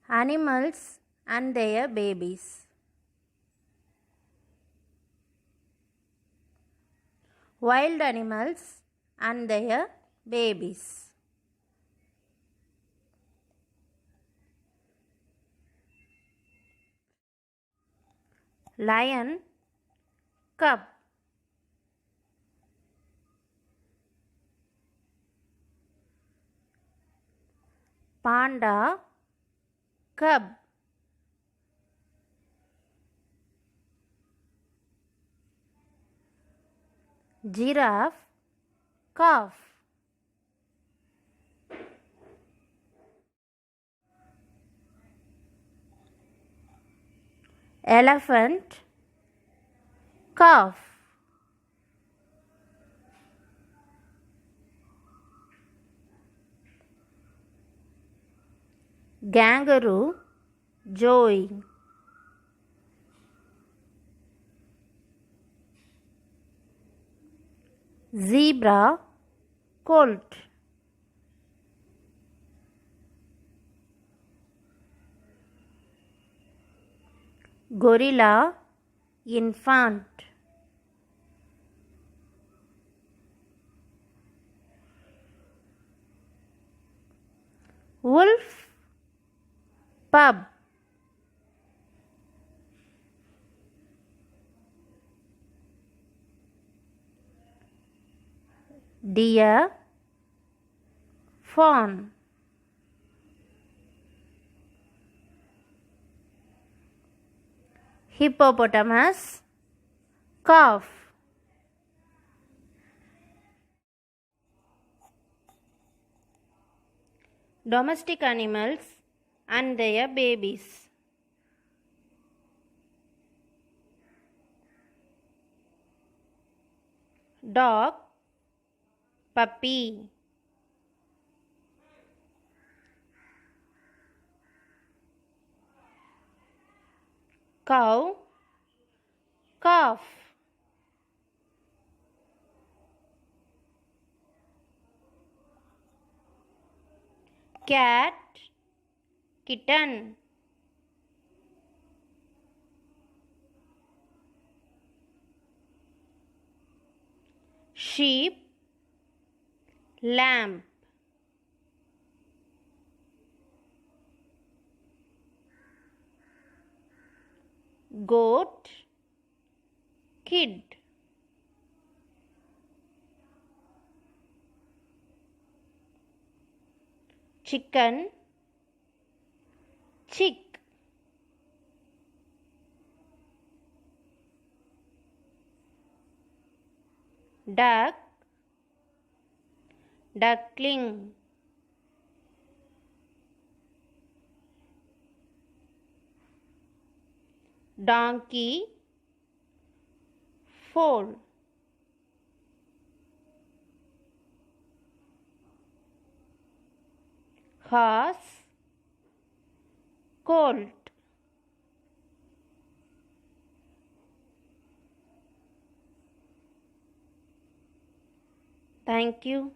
Animals and their babies. Wild animals and their babies. Lion, cub. Panda, cub. Giraffe, calf. Elephant, calf. Kangaroo, joey. Zebra, colt. Gorilla, infant. Wolf, pup. Deer, fawn. Hippopotamus, calf. Domestic animals and their babies. Dog, puppy. Cow, calf. Cat, kitten. Sheep, lamb. Goat, kid. Chicken, chick. Duck, duckling. Donkey, foal. Horse, colt. Thank you.